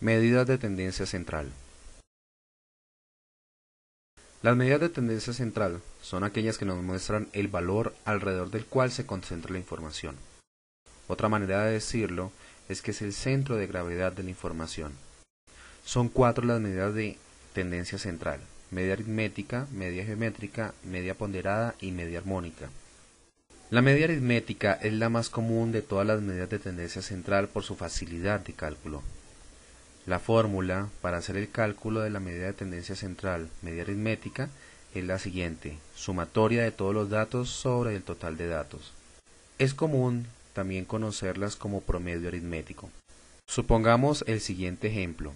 Medidas de tendencia central. Las medidas de tendencia central son aquellas que nos muestran el valor alrededor del cual se concentra la información. Otra manera de decirlo es que es el centro de gravedad de la información. Son 4 las medidas de tendencia central: media aritmética, media geométrica, media ponderada y media armónica. La media aritmética es la más común de todas las medidas de tendencia central por su facilidad de cálculo. La fórmula para hacer el cálculo de la medida de tendencia central media aritmética es la siguiente: sumatoria de todos los datos sobre el total de datos. Es común también conocerlas como promedio aritmético. Supongamos el siguiente ejemplo.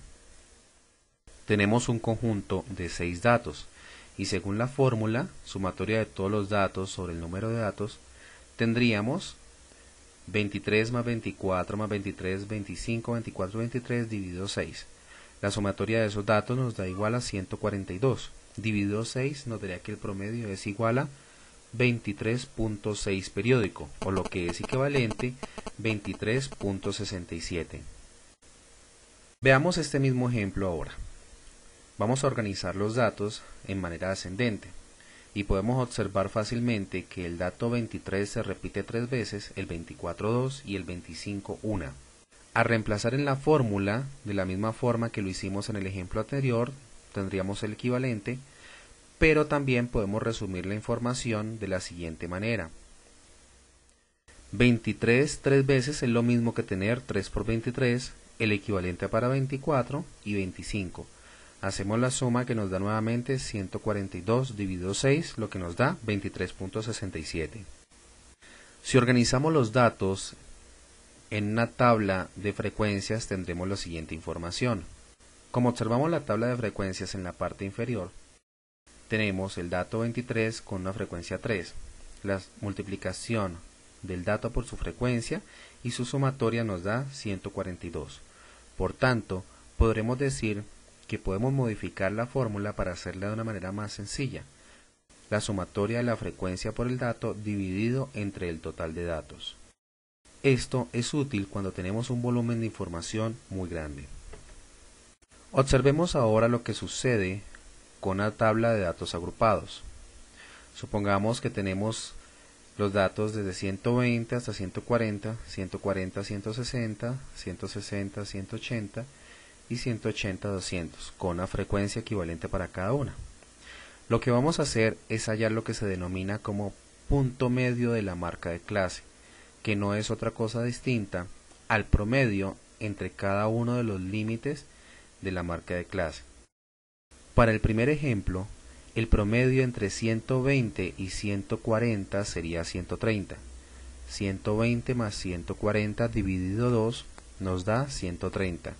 Tenemos un conjunto de 6 datos y según la fórmula, sumatoria de todos los datos sobre el número de datos, tendríamos 23 más 24 más 23, 25, 24, 23 dividido 6. La sumatoria de esos datos nos da igual a 142. Dividido 6 nos daría que el promedio es igual a 23.6 periódico, o lo que es equivalente 23.67. Veamos este mismo ejemplo ahora. Vamos a organizar los datos en manera ascendente. Y podemos observar fácilmente que el dato 23 se repite 3 veces, el 24 2 y el 25 1. Al reemplazar en la fórmula, de la misma forma que lo hicimos en el ejemplo anterior, tendríamos el equivalente, pero también podemos resumir la información de la siguiente manera. 23 3 veces es lo mismo que tener 3 por 23, el equivalente para 24 y 25. Hacemos la suma que nos da nuevamente 142 dividido 6, lo que nos da 23.67. Si organizamos los datos en una tabla de frecuencias, tendremos la siguiente información. Como observamos la tabla de frecuencias en la parte inferior, tenemos el dato 23 con una frecuencia 3, la multiplicación del dato por su frecuencia y su sumatoria nos da 142. Por tanto, podremos decir que podemos modificar la fórmula para hacerla de una manera más sencilla: la sumatoria de la frecuencia por el dato dividido entre el total de datos. Esto es útil cuando tenemos un volumen de información muy grande. Observemos ahora lo que sucede con una tabla de datos agrupados. Supongamos que tenemos los datos desde 120 hasta 140, 140 a 160, 160 a 180 y 180 a 200, con una frecuencia equivalente para cada una. Lo que vamos a hacer es hallar lo que se denomina como punto medio de la marca de clase, que no es otra cosa distinta al promedio entre cada uno de los límites de la marca de clase. Para el primer ejemplo, el promedio entre 120 y 140 sería 130. 120 más 140 dividido 2 nos da 130.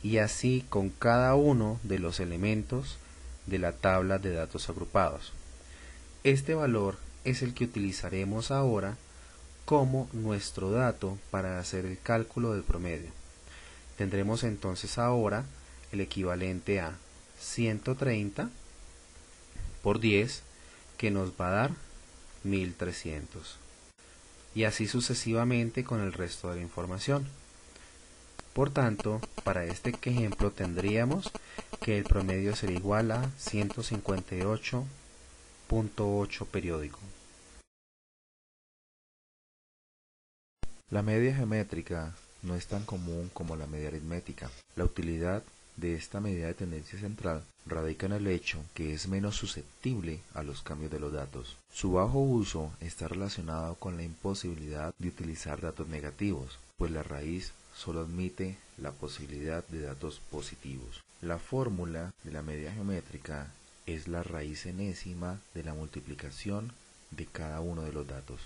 Y así con cada uno de los elementos de la tabla de datos agrupados. Este valor es el que utilizaremos ahora como nuestro dato para hacer el cálculo del promedio. Tendremos entonces ahora el equivalente a 130 por 10, que nos va a dar 1300. Y así sucesivamente con el resto de la información. Por tanto, para este ejemplo tendríamos que el promedio sería igual a 158.8 periódico. La media geométrica no es tan común como la media aritmética. La utilidad de esta medida de tendencia central radica en el hecho que es menos susceptible a los cambios de los datos. Su bajo uso está relacionado con la imposibilidad de utilizar datos negativos, pues la raíz solo admite la posibilidad de datos positivos. La fórmula de la media geométrica es la raíz enésima de la multiplicación de cada uno de los datos.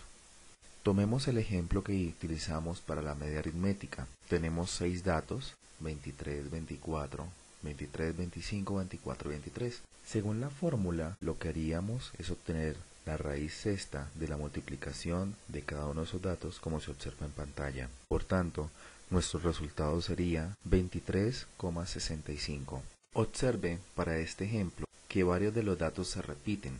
Tomemos el ejemplo que utilizamos para la media aritmética. Tenemos 6 datos: 23, 24, 23, 25, 24, 23. Según la fórmula, lo que haríamos es obtener la raíz sexta de la multiplicación de cada uno de esos datos, como se observa en pantalla. Por tanto, nuestro resultado sería 23,65. Observe para este ejemplo que varios de los datos se repiten,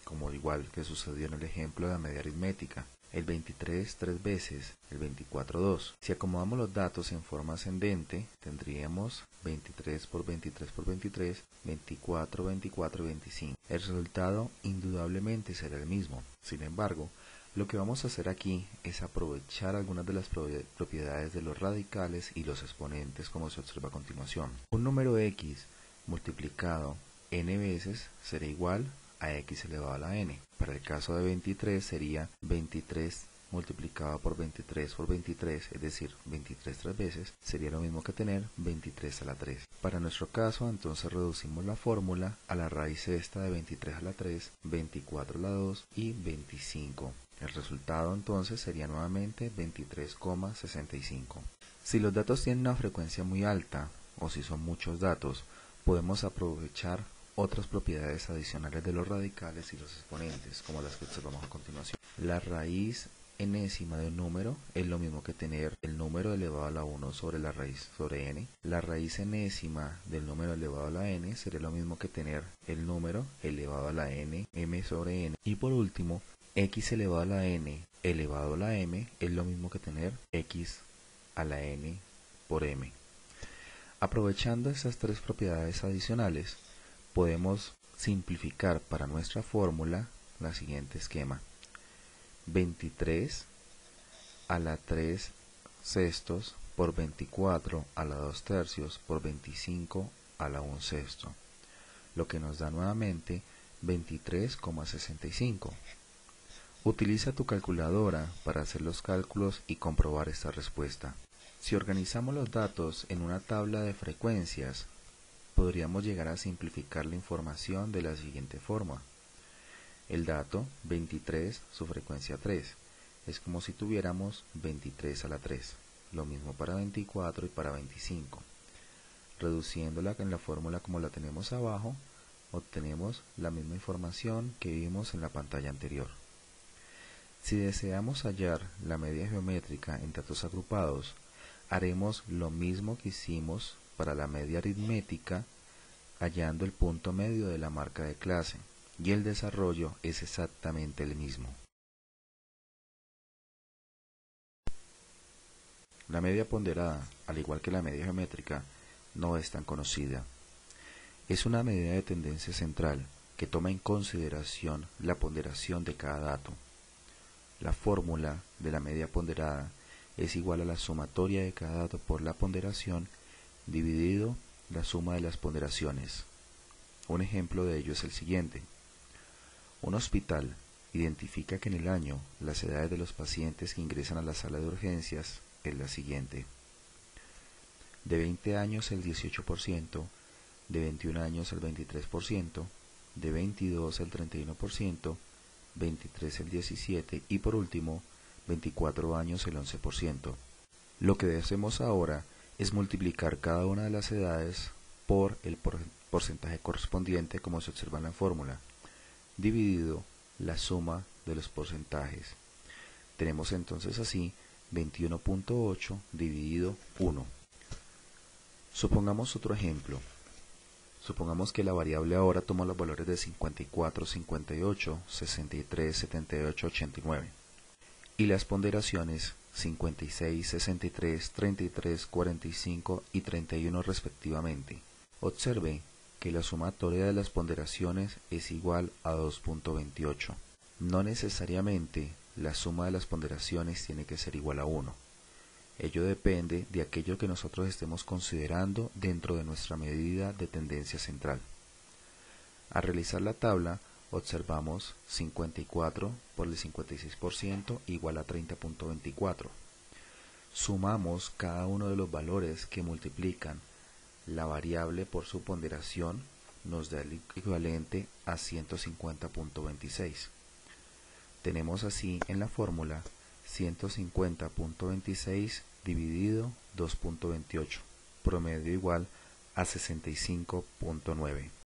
como igual que sucedió en el ejemplo de la media aritmética. el 23 3 veces, el 24 2. Si acomodamos los datos en forma ascendente, tendríamos 23 por 23 por 23, 24, 24 y 25. El resultado indudablemente será el mismo. Sin embargo, lo que vamos a hacer aquí es aprovechar algunas de las propiedades de los radicales y los exponentes, como se observa a continuación. Un número x multiplicado n veces será igual a x elevado a la n. Para el caso de 23 sería 23 multiplicado por 23 por 23, es decir, 23 3 veces, sería lo mismo que tener 23 a la 3. Para nuestro caso, entonces reducimos la fórmula a la raíz sexta de 23 a la 3, 24 a la 2 y 25. El resultado entonces sería nuevamente 23,65. Si los datos tienen una frecuencia muy alta, o si son muchos datos, podemos aprovechar otras propiedades adicionales de los radicales y los exponentes, como las que observamos a continuación. La raíz enésima de un número es lo mismo que tener el número elevado a la 1 sobre la raíz sobre n. La raíz enésima del número elevado a la n sería lo mismo que tener el número elevado a la n, m sobre n. Y por último, x elevado a la n elevado a la m es lo mismo que tener x a la n por m. Aprovechando estas tres propiedades adicionales, podemos simplificar para nuestra fórmula la siguiente esquema: 23 a la 3 sextos por 24 a la 2 tercios por 25 a la 1 sexto, lo que nos da nuevamente 23,65. Utiliza tu calculadora para hacer los cálculos y comprobar esta respuesta. Si organizamos los datos en una tabla de frecuencias, podríamos llegar a simplificar la información de la siguiente forma. El dato 23, su frecuencia 3, es como si tuviéramos 23 a la 3, lo mismo para 24 y para 25. Reduciéndola en la fórmula como la tenemos abajo, obtenemos la misma información que vimos en la pantalla anterior. Si deseamos hallar la media geométrica en datos agrupados, haremos lo mismo que hicimos para la media aritmética, hallando el punto medio de la marca de clase, y el desarrollo es exactamente el mismo. La media ponderada, al igual que la media geométrica, no es tan conocida. Es una medida de tendencia central que toma en consideración la ponderación de cada dato. La fórmula de la media ponderada es igual a la sumatoria de cada dato por la ponderación dividido la suma de las ponderaciones. Un ejemplo de ello es el siguiente. Un hospital identifica que en el año las edades de los pacientes que ingresan a la sala de urgencias es la siguiente: de 20 años el 18%, de 21 años el 23%, de 22 el 31%, 23 el 17% y por último 24 años el 11%. Lo que hacemos ahora es multiplicar cada una de las edades por el porcentaje correspondiente, como se observa en la fórmula, dividido la suma de los porcentajes. Tenemos entonces así 21.8 dividido 1. Supongamos otro ejemplo. Supongamos que la variable ahora toma los valores de 54, 58, 63, 78, 89 y las ponderaciones 56, 63, 33, 45 y 31 respectivamente. Observe que la sumatoria de las ponderaciones es igual a 2.28. No necesariamente la suma de las ponderaciones tiene que ser igual a 1. Ello depende de aquello que nosotros estemos considerando dentro de nuestra medida de tendencia central. Al realizar la tabla, observamos 54 por el 56% igual a 30.24. Sumamos cada uno de los valores que multiplican la variable por su ponderación, nos da el equivalente a 150.26. Tenemos así en la fórmula 150.26 dividido 2.28, promedio igual a 65.9.